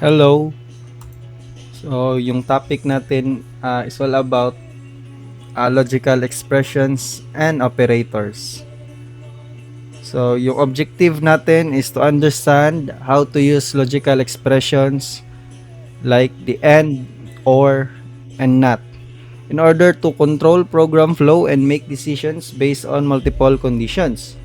Hello. So, yung topic natin is all about logical expressions and operators. So, yung objective natin is to understand how to use logical expressions like the and, or, and not in order to control program flow and make decisions based on multiple conditions.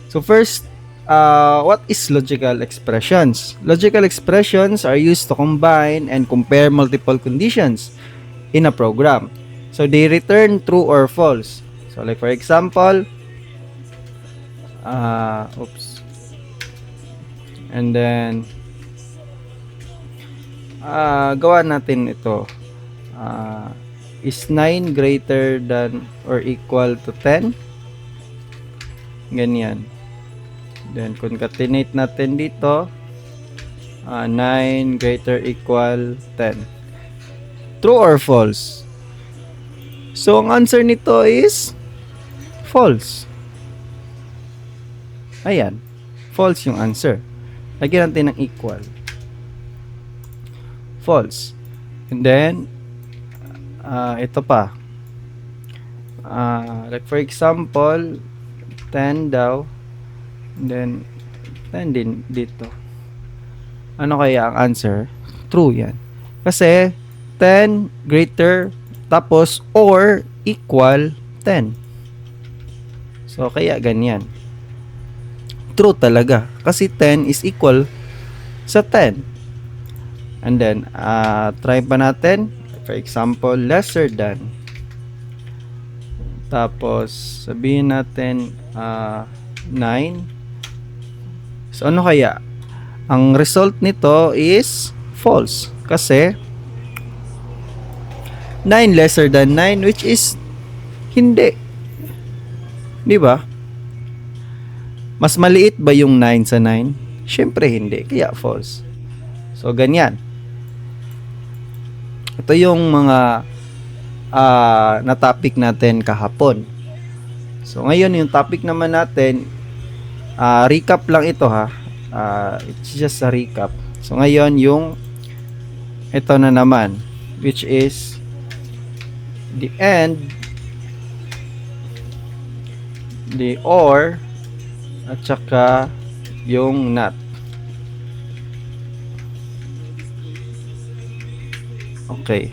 So first, what is logical expressions? Logical expressions are used to combine and compare multiple conditions in a program. So they return true or false. So like for example, oops. And then, gawa natin ito. Is 9 greater than or equal to 10? Ganyan. Then concatenate natin dito. 9 greater equal 10. True or false? So, ang answer nito is false. Ayan. False yung answer. Lagyan natin ng equal. False. And then, ito pa. Like for example, 10 daw. And then, 10 din dito. Ano kaya ang answer? True yan. Kasi, 10 greater tapos or equal 10. So, kaya ganyan. True talaga. Kasi 10 is equal sa 10. And then, try pa natin. For example, lesser than. Tapos, sabihin natin 9. So, ano kaya? Ang result nito is false. Kasi, 9 lesser than 9, which is hindi. Di ba? Mas maliit ba yung 9 sa 9? Syempre hindi. Kaya false. So, ganyan. Ito yung mga na topic natin kahapon. So, ngayon yung topic naman natin, recap lang ito ha. It's just a recap. So, ngayon yung ito na naman, which is the and, the or, at saka yung not. Okay.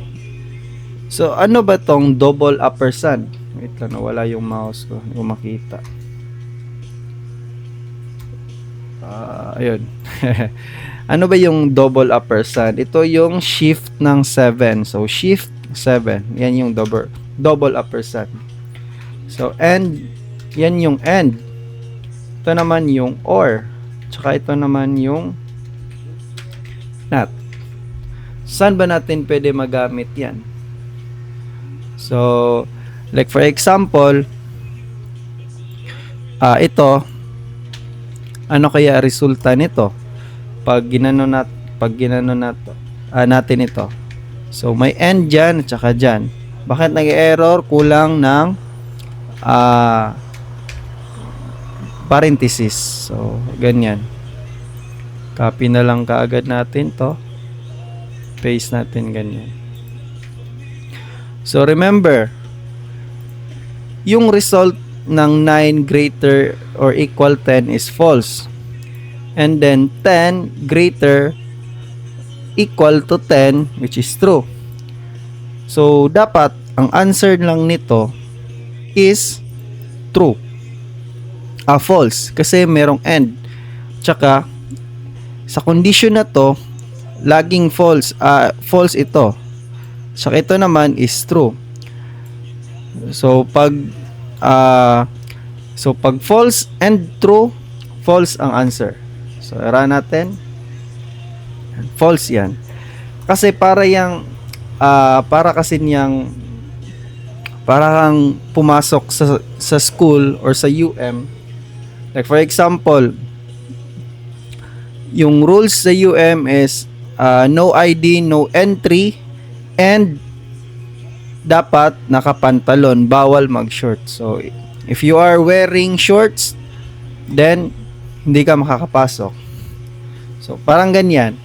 So, ano ba tong double ampersand? Wait lang, nawala yung mouse ko. Hindi ko makita. Ayun. Ano ba yung double ampersand? Ito yung shift ng 7. So, shift 7. Yan yung double ampersand. So, and, yan yung and. Ito naman yung or. Tsaka ito naman yung not. Saan ba natin pwede magamit yan? So, like for example, ito, ano kaya resulta nito? Pag ginano natin ito. So, may end dyan at saka dyan. Bakit nag-error? Kulang ng parenthesis. So, ganyan. Copy na lang kaagad natin to. Paste natin ganyan. So, remember, yung result ng 9 greater or equal 10 is false. And then, 10 greater equal to 10, which is true. So, dapat, ang answer lang nito is true. False. Kasi merong and. Tsaka, sa condition na to, laging false. False ito. Tsaka ito naman is true. So, pag false and true, false ang answer. So, run natin. False yan. Kasi para kang pumasok sa school or sa UM. Like for example, yung rules sa UM is no ID, no entry, and dapat nakapantalon, bawal mag-short. So, if you are wearing shorts, then hindi ka makakapasok. So, parang ganyan.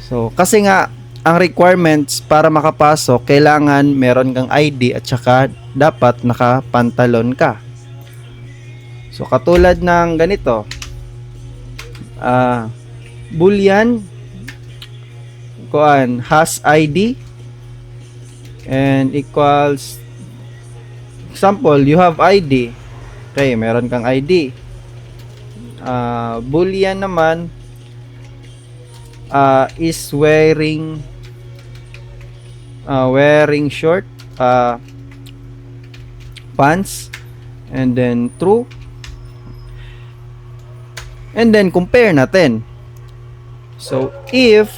So, kasi nga, ang requirements para makapasok, kailangan meron kang ID at saka dapat nakapantalon ka. So, katulad ng ganito, Boolean, has ID and equals, example, you have ID. Okay, meron kang ID. Boolean naman, is wearing short pants, and then true, and then compare natin. So if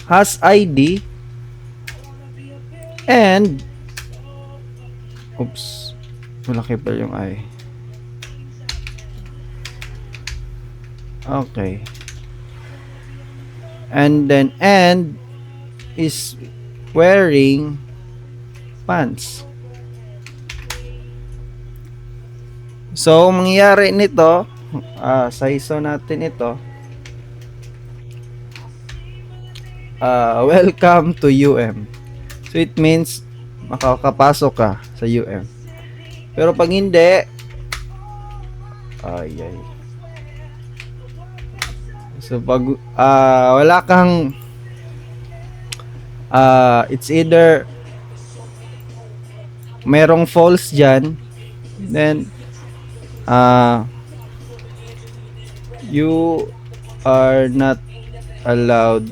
has ID and malaki pa yung I. Okay. And then is wearing pants. So, mangyayari nito, sa ISO natin ito, welcome to UM. So, it means makakapasok ka sa UM. Pero pag hindi, so pag wala kang it's either merong false dyan, then you are not allowed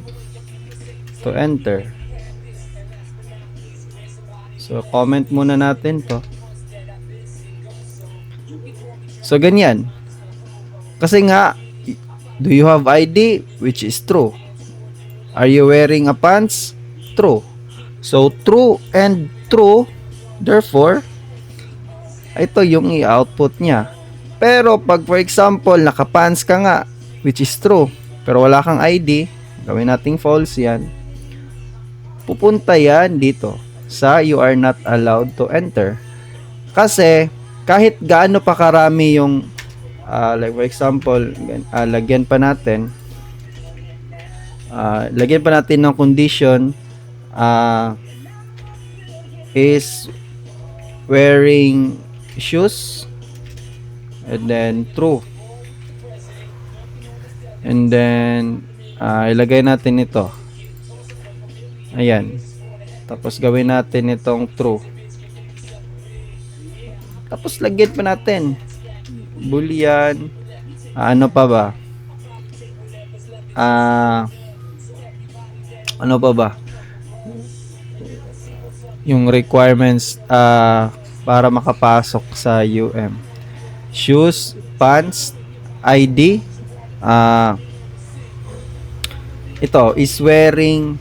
to enter. So comment muna natin to. So ganyan. Kasi nga, do you have ID? Which is true. Are you wearing a pants? True. So true and true, therefore ito yung i-output niya. Pero pag for example naka-pants ka nga, which is true, pero wala kang ID, gawin nating false yan, pupunta yan dito sa you are not allowed to enter. Kasi kahit gaano pa karami yung like for example, lagyan pa natin ng condition, is wearing shoes, and then true, and then ilagay natin ito, ayan, tapos gawin natin itong true, tapos lagyan pa natin boolean, ano pa ba, yung requirements para makapasok sa UM. Shoes, pants, ID, ito is wearing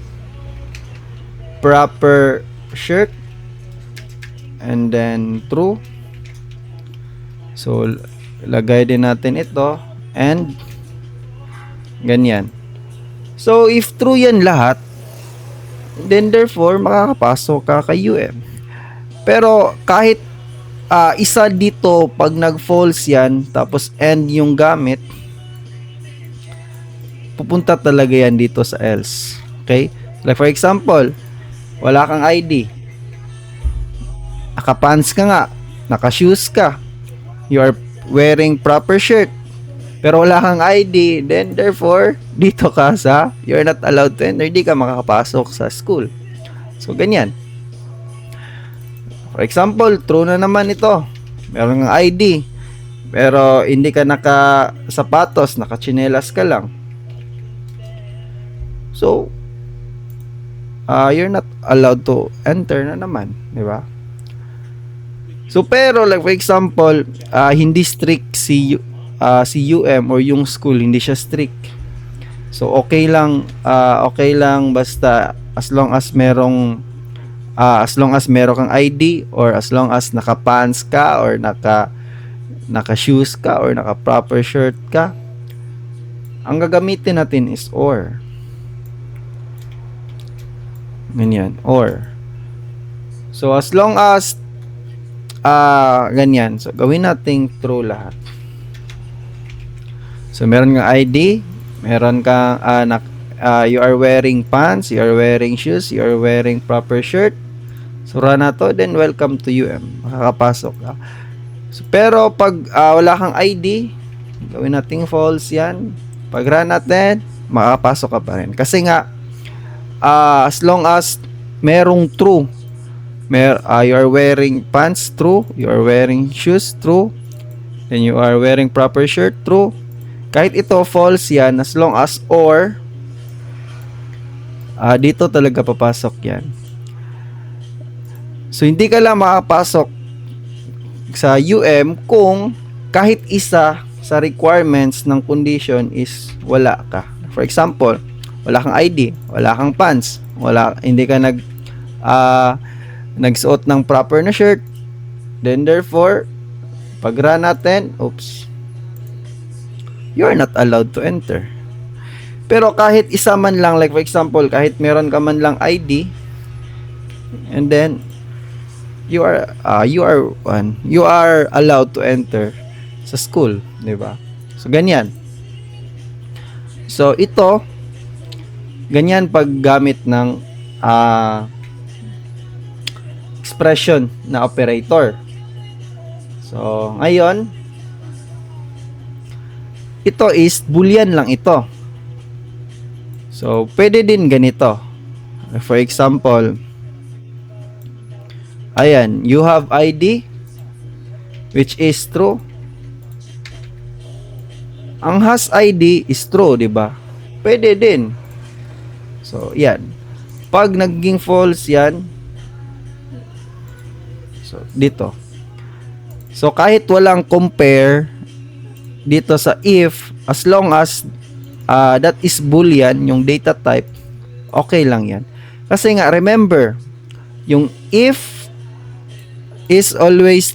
proper shirt, and then true. So lagay din natin ito, and ganyan. So if true yan lahat, then therefore makakapasok ka kay UM. Pero kahit isa dito, pag nag-false yan, tapos and yung gamit, pupunta talaga yan dito sa else. Okay? Like for example, wala kang ID, naka-pants ka nga, naka-shoes ka, you are wearing proper shirt, pero wala kang ID, then therefore dito ka sa you're not allowed to enter, hindi ka makakapasok sa school. So ganyan. For example, true na naman ito, meron kang ID, pero hindi ka naka-sapatos, naka-chinelas ka lang, so you're not allowed to enter na naman, di ba? So pero like for example, hindi strict si UM or yung school, hindi siya strict. So okay lang basta as long as meron kang ID, or as long as naka-pants ka, or naka-shoes ka, or naka-proper shirt ka, ang gagamitin natin is or. Ganyan, or. So as long as ganyan, so gawin nating true lahat. So meron kang ID, meron kang you are wearing pants, you are wearing shoes, you are wearing proper shirt. So run na to, then welcome to UM. Makakapasok ka. So, pero pag wala kang ID, gawin nating false yan. Pag run natin, makakapasok ka pa rin. Kasi nga, as long as merong true, you are wearing pants, true. You are wearing shoes, true. Then you are wearing proper shirt, true. Kahit ito false yan, as long as or, dito talaga papasok yan. So hindi ka lang makapasok sa UM kung kahit isa sa requirements ng condition is wala ka. For example, wala kang ID, wala kang pants, hindi ka nagsuot ng proper na shirt, then therefore pag run natin, you are not allowed to enter. Pero kahit isa man lang, like for example, kahit meron ka man lang ID, and then you are allowed to enter sa school, 'di ba? So ganyan. So ito ganyan paggamit ng expression na operator. So ngayon ito is boolean lang ito. So pwede din ganito. For example, ayan, you have ID, which is true. Ang has ID is true, di ba? Pwede din. So, yan. Pag naging false yan, so, dito. So, kahit walang compare dito sa if, as long as that is boolean, yung data type, okay lang yan. Kasi nga, remember, yung if is always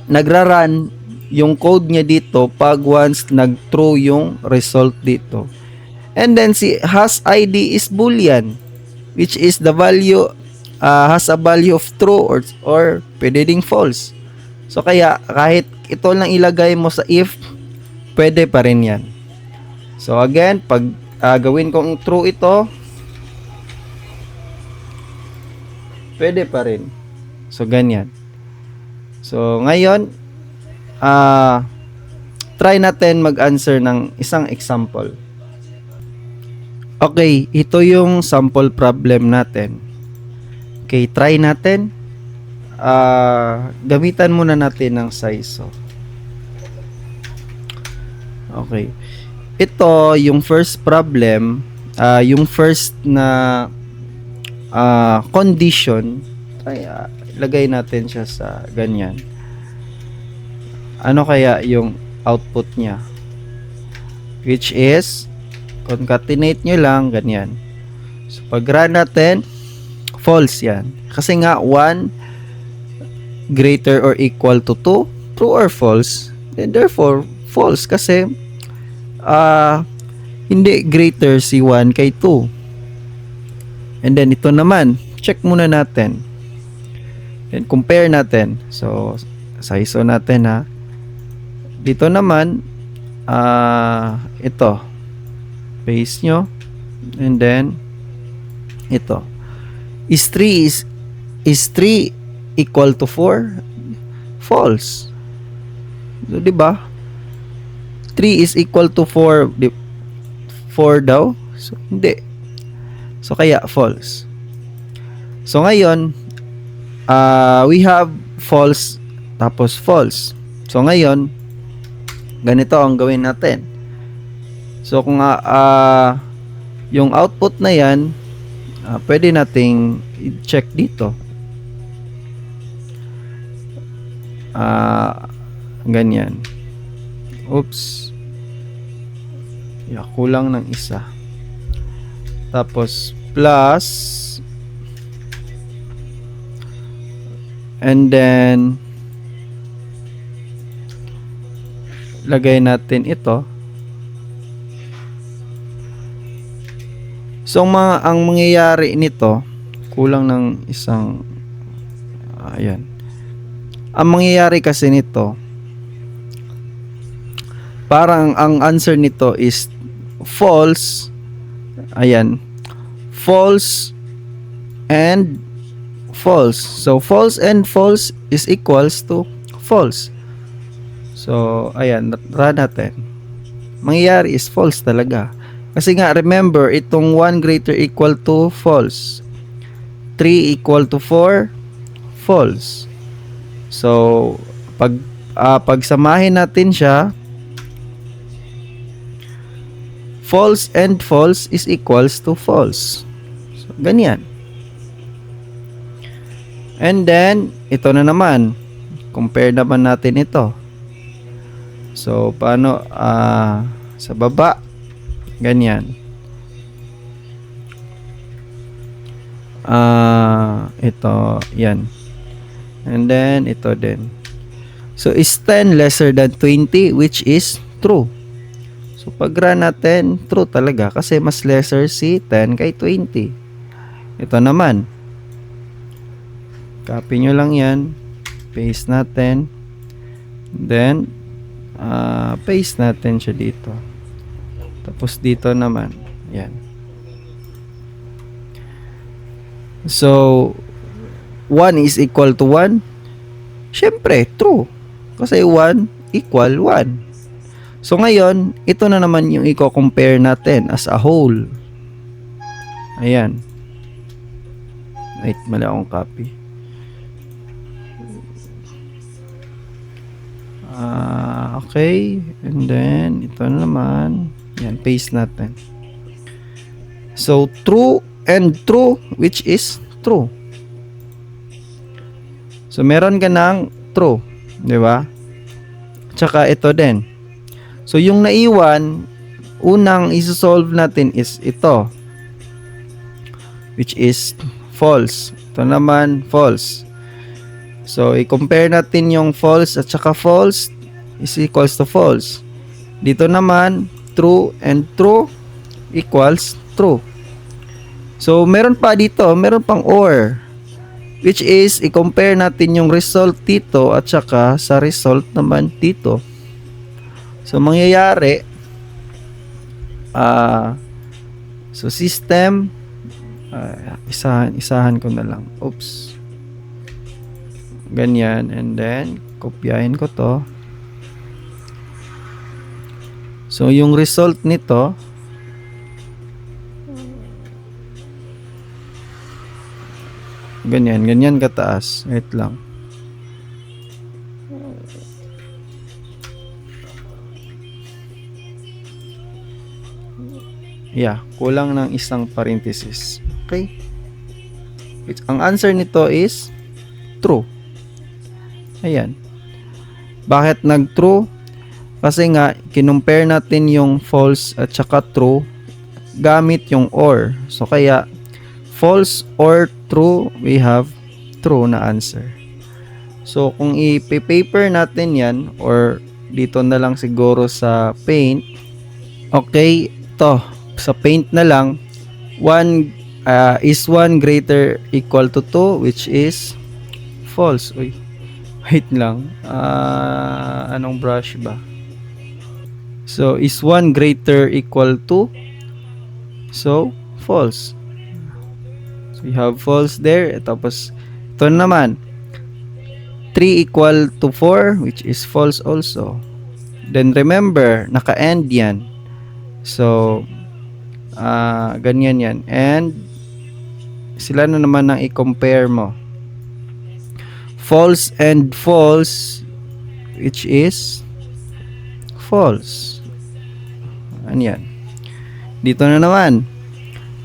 nagra-run yung code niya dito pag once nag-true yung result dito. And then si has ID is boolean, which is the value has a value of true or pwede ding false. So kaya kahit ito lang ilagay mo sa if, pwede pa rin yan. So again, pag gawin kong true ito, pwede pa rin. So, ganyan. So, ngayon, try natin mag-answer ng isang example. Okay, ito yung sample problem natin. Okay, try natin. Gamitan muna natin ng SISO. Okay. Ito, yung first problem, yung first na condition, lagay natin siya sa ganyan. Ano kaya yung output niya? Which is, concatenate nyo lang, ganyan. So, pag run natin, false yan. Kasi nga, 1 greater or equal to 2, true or false, then therefore, false. Kasi, hindi greater si 1 kay 2. And then, ito naman, check muna natin. And compare natin. So, sa ISO natin ha. Dito naman, ito. Paste nyo. And then, ito. Is 3 equal to 4? False. So, diba? 3 is equal to 4. 4 daw? So, hindi. So, kaya false. So, ngayon, we have false tapos false. So ngayon ganito ang gawin natin. So kung yung output na yan, pwede nating i-check dito. Ganyan. Oops. Yeah, kulang ng isa. Tapos plus, and then lagay natin ito. So ang mangyayari nito, kulang ng isang ayan. Ang mangyayari kasi nito, parang ang answer nito is false. Ayan. False and false. So, false and false is equals to false. So, ayan. Run natin. Mangyayari is false talaga. Kasi nga, remember, itong 1 greater equal to false. 3 equal to 4, false. So, pagsamahin natin siya, false and false is equals to false. So, ganyan. And then, ito na naman. Compare naman natin ito. So, paano? Sa baba, ganyan. Ito, yan. And then, ito din. So, is 10 lesser than 20, which is true. So, pag run natin, true talaga. Kasi mas lesser si 10 kay 20. Ito naman. Copy nyo lang yan. Paste natin. Then, paste natin siya dito. Tapos dito naman. Yan. So, 1 is equal to 1. Siyempre, true. Kasi 1 equal 1. So, ngayon, ito na naman yung i-compare natin as a whole. Ayan. Wait, mali akong copy. Okay. And then, ito na naman. Yan, paste natin. So, true and true, which is true. So, meron ka ng true. Di ba? Tsaka ito din. So, yung naiwan, unang isosolve natin is ito. Which is false. Ito naman, false. So, i-compare natin yung false at saka false is equals to false. Dito naman, true and true equals true. So, meron pa dito, meron pang or. Which is, i-compare natin yung result dito at saka sa result naman dito. So, mangyayari, so system, isahan ko na lang. Oops. Ganyan. And then, kopyahin ko to. So, yung result nito, ganyan kataas. Wait lang. Yeah, kulang ng isang parenthesis. Okay? Ang answer nito is true. Ayan. Bakit nag-true? Kasi nga, kinumpare natin yung false at saka true gamit yung or. So, kaya, false or true, we have true na answer. So, kung i-paper natin yan, or dito na lang siguro sa paint, okay, to sa paint na lang, 1 is 1 greater equal to 2, which is false. Uy, wait lang. Anong brush ba? So, is 1 greater equal to? So, false. So, you have false there. Tapos, ito naman. 3 equal to 4, which is false also. Then, remember, naka-end yan. So, ganyan yan. And, sila na naman ang i-compare mo. False and false, which is false. Ano yan? Dito na naman.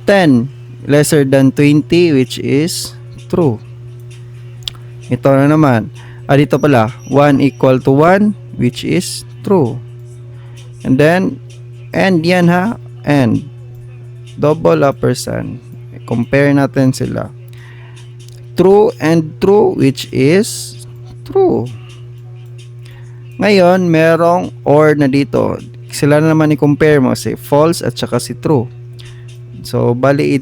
10 lesser than 20, which is true. Ito na naman. Dito pala. 1 equal to 1, which is true. And then, and yan ha. And, double ampersand. Compare natin sila. True and true, which is true. Ngayon, merong or na dito. Sila na naman i-compare mo si false at saka si true. So, bali,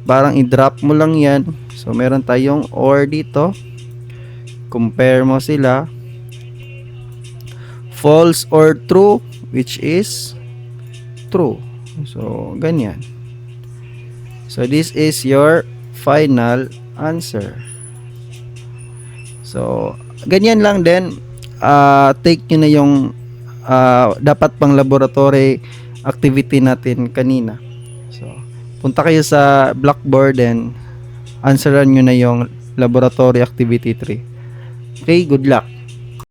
parang i-drop mo lang yan. So, meron tayong or dito. Compare mo sila. false or true, which is true. So, ganyan. So, this is your final answer. So, ganyan lang din. Take nyo na yung dapat pang laboratory activity natin kanina. So, punta kayo sa Blackboard and answeran nyo na yung laboratory activity 3. Okay, good luck.